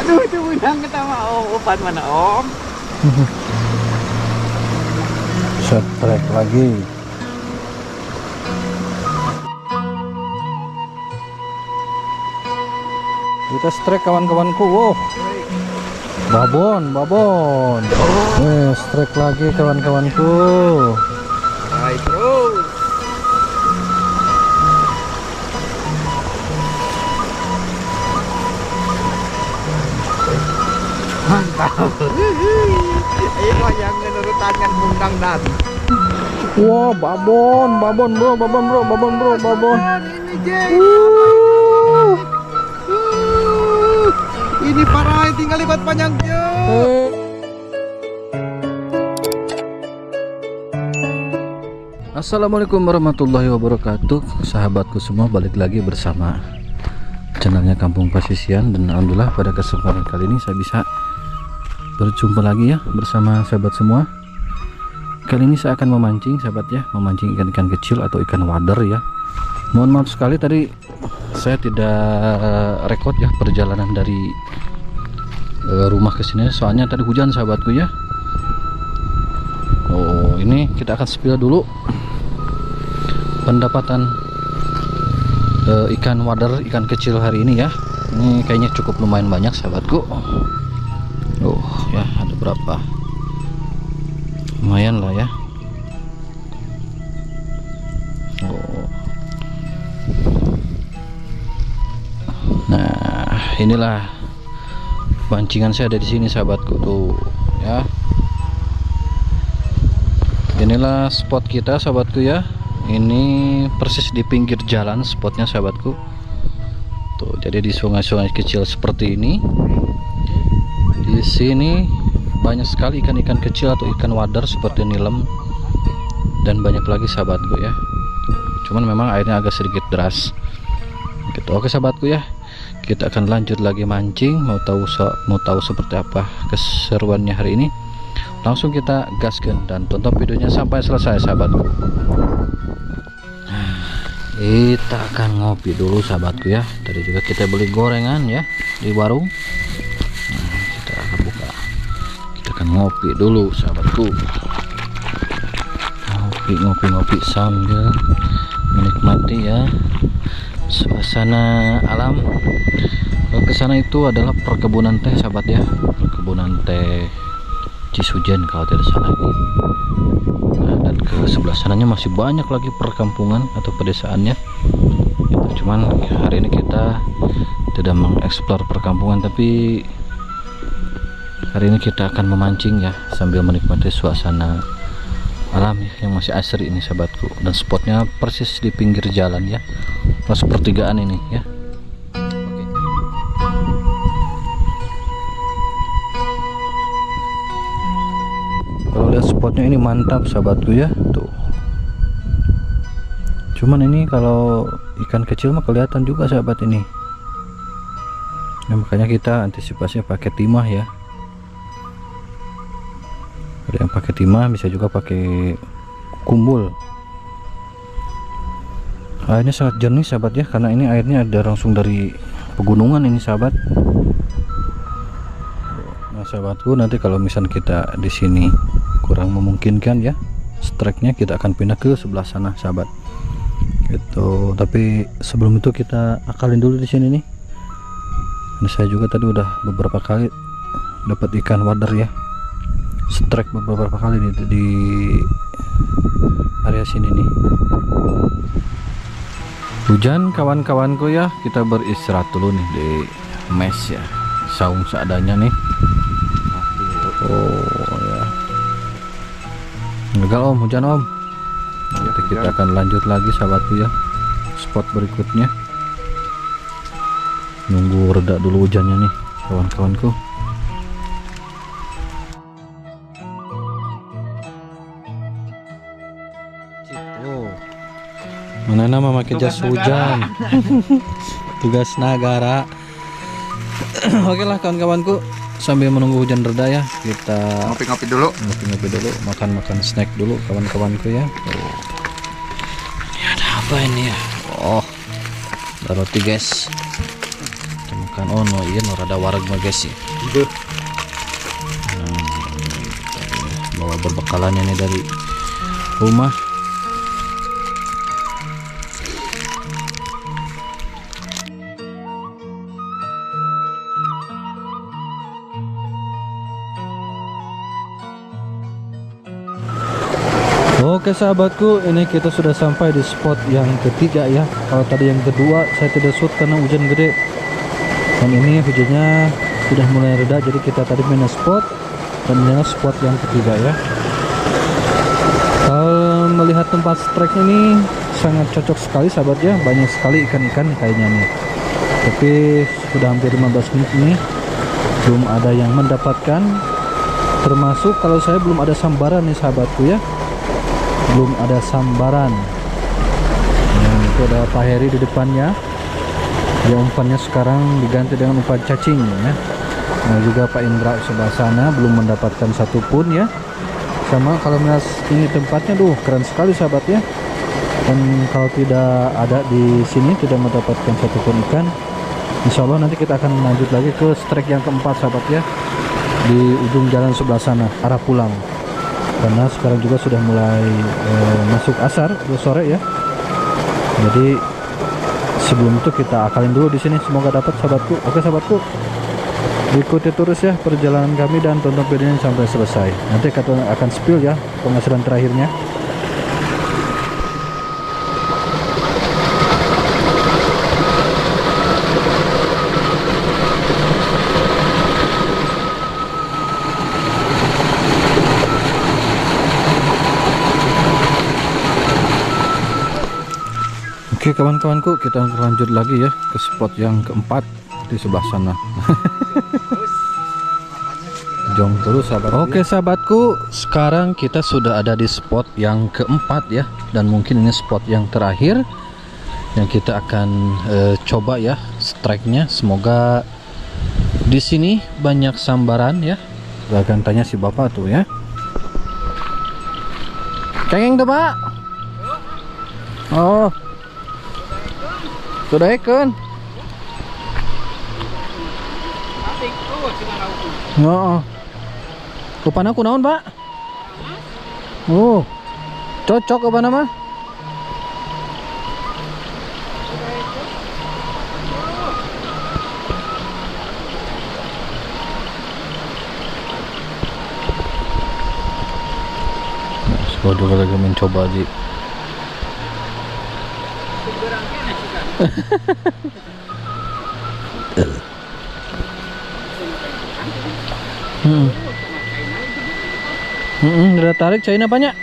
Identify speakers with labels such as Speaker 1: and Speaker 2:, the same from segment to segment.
Speaker 1: Itu menang kita mau umpan mana om?
Speaker 2: Strike lagi. Kita strike kawan-kawanku. Wow. Babon. Strike lagi kawan-kawanku.
Speaker 1: Baik bro. Mantap. Ayo yang menurut tangan bungkang dan.
Speaker 2: Wow, babon bro.
Speaker 1: Ini Jay. Ini parah, tinggal lipat panjangnya.
Speaker 2: Assalamualaikum warahmatullahi wabarakatuh. Sahabatku semua, balik lagi bersama channelnya Kampung Pasisian. Dan alhamdulillah pada kesempatan kali ini saya bisa berjumpa lagi ya bersama sahabat semua. Kali ini saya akan memancing sahabat ya, memancing ikan-ikan kecil atau ikan wader ya. Mohon maaf sekali tadi saya tidak rekod ya perjalanan dari rumah ke sini, soalnya tadi hujan sahabatku ya. Oh, ini kita akan spill dulu pendapatan ikan wader, ikan kecil hari ini ya. Ini kayaknya cukup lumayan banyak sahabatku. Oh ya, ada berapa? Lumayan lah ya. Oh. Nah, inilah pancingan saya ada di sini sahabatku tuh ya. Inilah spot kita sahabatku ya. Ini persis di pinggir jalan spotnya sahabatku. Tuh, jadi di sungai-sungai kecil seperti ini. Di sini banyak sekali ikan-ikan kecil atau ikan wader seperti nilem dan banyak lagi sahabatku ya. Cuman memang airnya agak sedikit deras. Gitu. Oke sahabatku ya. Kita akan lanjut lagi mancing. Mau tahu seperti apa keseruannya hari ini? Langsung kita gaskan dan tonton videonya sampai selesai sahabatku. Kita akan ngopi dulu sahabatku ya. Tadi juga kita beli gorengan ya di warung. Nah, kita akan buka. Kita akan ngopi dulu sahabatku. Ngopi sambil menikmati ya suasana alam. Ke sana itu adalah perkebunan teh sahabat ya, perkebunan teh Cisujen kalau tidak salah ini. Nah, dan ke sebelah sananya masih banyak lagi perkampungan atau pedesaannya. Itu cuman hari ini kita tidak mengeksplor perkampungan, tapi hari ini kita akan memancing ya sambil menikmati suasana alam ya, yang masih asri ini sahabatku. Dan spotnya persis di pinggir jalan ya, pas pertigaan ini ya. Kalau lihat spotnya ini mantap sahabatku ya tuh. Cuman ini kalau ikan kecil mah kelihatan juga sahabat ini. Nah, makanya kita antisipasinya pakai timah ya. Ada yang pakai timah, bisa juga pakai kumbul. Airnya sangat jernih sahabat ya, karena ini airnya ada langsung dari pegunungan ini sahabat. Nah sahabatku, nanti kalau misal kita di sini kurang memungkinkan ya strike-nya, kita akan pindah ke sebelah sana sahabat. Itu tapi sebelum itu kita akalin dulu di sini nih. Ini saya juga tadi udah beberapa kali dapat ikan wader ya, strike beberapa kali di area sini nih. Hujan kawan-kawanku ya, kita beristirahat dulu nih di mes ya, saung seadanya nih. Oh ya, gagal om, hujan om. Nanti kita akan lanjut lagi sahabatku ya, spot berikutnya. Nunggu reda dulu hujannya nih kawan-kawanku. Mana nama pakai jas hujan. Tugas negara. Oke lah kawan-kawanku, sambil menunggu hujan reda ya, kita
Speaker 1: Ngopi-ngopi dulu.
Speaker 2: makan snack dulu kawan-kawanku ya. Oh. Ini ada apa ini ya? Oh, ada roti guys. Kita makan ono iya no rada wareg mah guys ya. Bawa berbekalannya nih dari rumah. Oke sahabatku, ini kita sudah sampai di spot yang ketiga ya. Kalau tadi yang kedua saya tidak shoot karena hujan gede, dan ini hujannya sudah mulai reda, jadi kita tadi minus spot dan ini spot yang ketiga ya. Kalau melihat tempat strike ini sangat cocok sekali sahabat ya, banyak sekali ikan-ikan kayaknya nih. Tapi sudah hampir 15 menit ini belum ada yang mendapatkan, termasuk kalau saya belum ada sambaran nih sahabatku ya. Belum ada sambaran. Nah, itu ada Pak Heri di depannya. Ya, umpannya sekarang diganti dengan umpan cacing ya. Nah, juga Pak Indra sebelah sana belum mendapatkan satupun ya. Sama kalau melihat ini tempatnya, keren sekali sahabat ya. Dan kalau tidak ada di sini, tidak mendapatkan satupun ikan, insya Allah nanti kita akan lanjut lagi ke strike yang keempat sahabat ya, di ujung jalan sebelah sana arah pulang. Karena sekarang juga sudah mulai masuk asar sore ya. Jadi sebelum itu kita akalin dulu di sini, semoga dapat sahabatku. Oke sahabatku, ikuti terus ya perjalanan kami dan tonton videonya sampai selesai. Nanti kita akan spill ya penghasilan terakhirnya. Oke kawan-kawanku, kita lanjut lagi ya ke spot yang keempat di sebelah sana. Jong terus sahabat. Oke sahabatku, sekarang kita sudah ada di spot yang keempat ya, dan mungkin ini spot yang terakhir yang kita akan coba ya strike-nya. Semoga di sini banyak sambaran ya. Kita akan tanya si bapak tuh ya. Cengeng tuh pak. Oh, sudah ikan. Oh, kupana aku naon pak? Oh, cocok apa nama? Sekolah juga lagi mencoba di. Udah tarik cairnya banyak.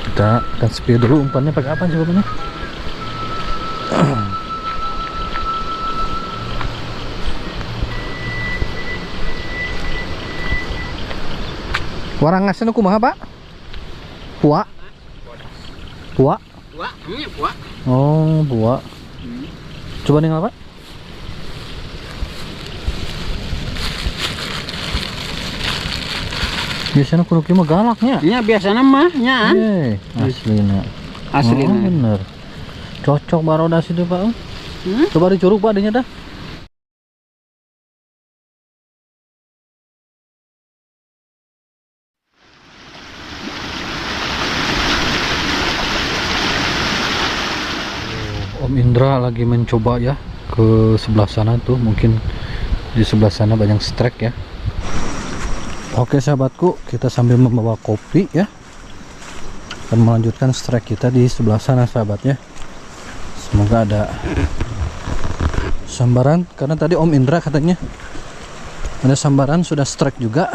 Speaker 2: Kita akan spill dulu umpannya pakai apa coba nih? Warang ngasih kumaha pak? Puak? Puak?
Speaker 1: Puak.
Speaker 2: Oh, puak. Coba nih pak. Biasanya kudu kieu mah galaknya.
Speaker 1: Nya biasana mah nya.
Speaker 2: Aslina.
Speaker 1: Aslina.
Speaker 2: Oh, bener. Cocok baroda situ pak. Coba dicurug pak dinya dah. Om Indra lagi mencoba ya ke sebelah sana tuh, mungkin di sebelah sana banyak strike ya. Oke sahabatku, kita sambil membawa kopi ya, akan melanjutkan strike kita di sebelah sana sahabat ya. Semoga ada sambaran, karena tadi Om Indra katanya ada sambaran, sudah strike juga.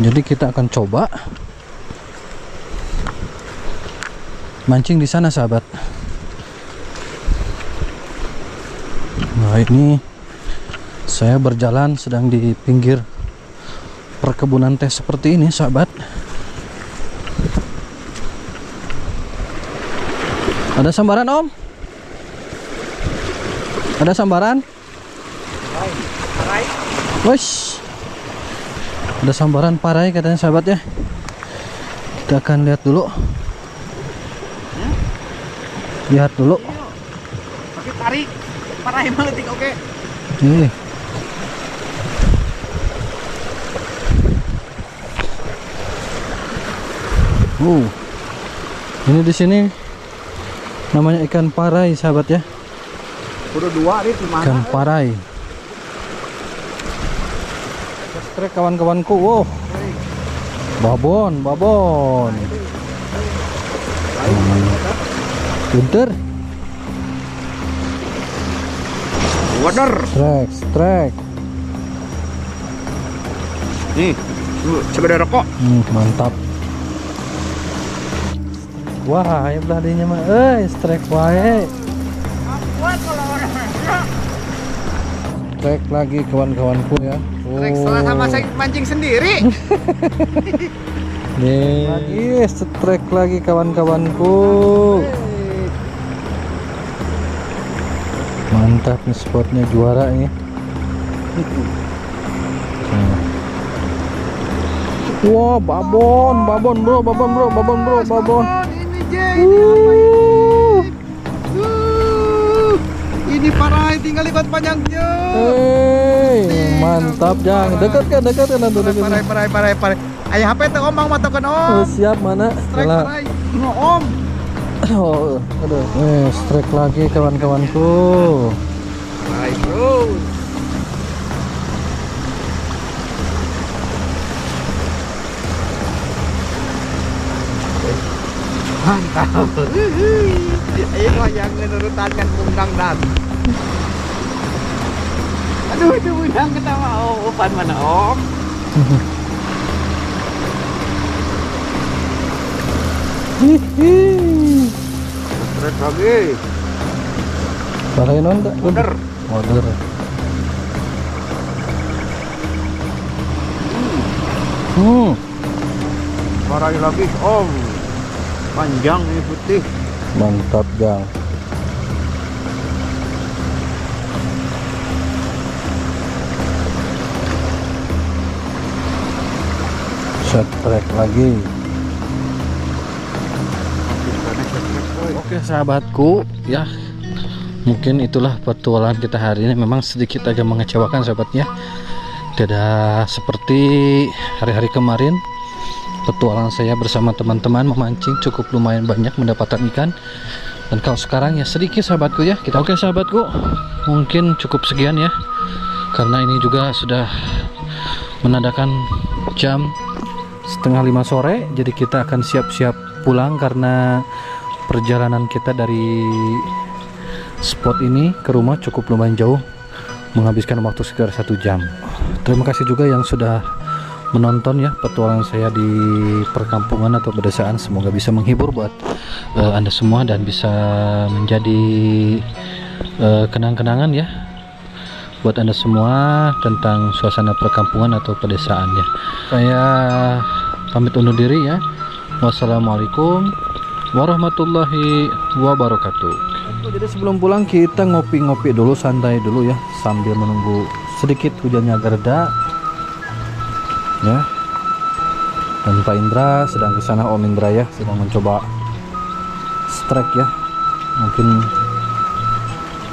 Speaker 2: Jadi kita akan coba mancing di sana sahabat. Nah ini saya berjalan sedang di pinggir perkebunan teh seperti ini sahabat. Ada sambaran om? Ada sambaran? Wes, ada sambaran parai katanya sahabat ya. Kita akan lihat dulu. Lihat dulu.
Speaker 1: parahin maletik oke.
Speaker 2: Nih. Ini di sini namanya ikan parai, sahabat ya.
Speaker 1: Udah dua nih di mana?
Speaker 2: Ikan parai. Strek kawan-kawanku. Wow. Babon. Pinter.
Speaker 1: Wader.
Speaker 2: Strek.
Speaker 1: Nih, segede rokok.
Speaker 2: Mantap. Wah, ayo beladinya mah. Strek wae. Strek lagi kawan-kawanku ya.
Speaker 1: Strek setelah sama saya mancing sendiri.
Speaker 2: Nih, lagi strek lagi kawan-kawanku. Mantap nih spotnya, juara ini. Wah, babon bro.
Speaker 1: Ini Jay, ini apa ini? Ini parai, tinggal lipat panjangnya.
Speaker 2: Mantap Jang. Dekat kan nanti dekat.
Speaker 1: Parai. Ayah HP tuh omang matokan
Speaker 2: Oh,
Speaker 1: om.
Speaker 2: siap mana?
Speaker 1: Strike parai. No om.
Speaker 2: Oh, aduh. Strike lagi kawan-kawanku.
Speaker 1: Parai bro. Mantap. Ayo yang menurutan kan pundang dan. Aduh itu pundang ketawa om. Opan mana om? Strek lagi.
Speaker 2: Parahin enggak?
Speaker 1: Wader. Parai lagi om. Panjang ini putih.
Speaker 2: Mantap Jang. Strek lagi. Oke sahabatku ya, mungkin itulah petualangan kita hari ini. Memang sedikit agak mengecewakan sahabatnya, tidak seperti hari-hari kemarin. Petualangan saya bersama teman-teman memancing cukup lumayan banyak mendapatkan ikan. Dan kalau sekarang ya sedikit sahabatku ya. Oke sahabatku, mungkin cukup sekian ya, karena ini juga sudah menandakan jam 4:30 sore. Jadi kita akan siap-siap pulang karena perjalanan kita dari spot ini ke rumah cukup lumayan jauh, menghabiskan waktu sekitar 1 jam. Terima kasih juga yang sudah menonton ya petualangan saya di perkampungan atau pedesaan. Semoga bisa menghibur buat Anda semua dan bisa menjadi kenang-kenangan ya buat Anda semua tentang suasana perkampungan atau pedesaan ya. Saya pamit undur diri ya. Wassalamualaikum warahmatullahi wabarakatuh. Jadi sebelum pulang kita ngopi-ngopi dulu, santai dulu ya, sambil menunggu sedikit hujannya agak reda ya. Dan Pak Indra sedang ke sana, Om Indra ya, sedang mencoba strike ya. Mungkin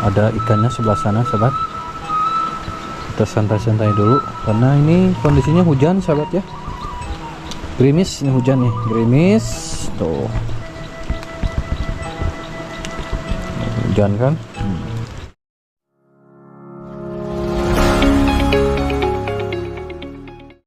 Speaker 2: ada ikannya sebelah sana sahabat. Kita santai-santai dulu karena ini kondisinya hujan sahabat ya. Gerimis, ini hujan nih, gerimis tuh. Hujan kan.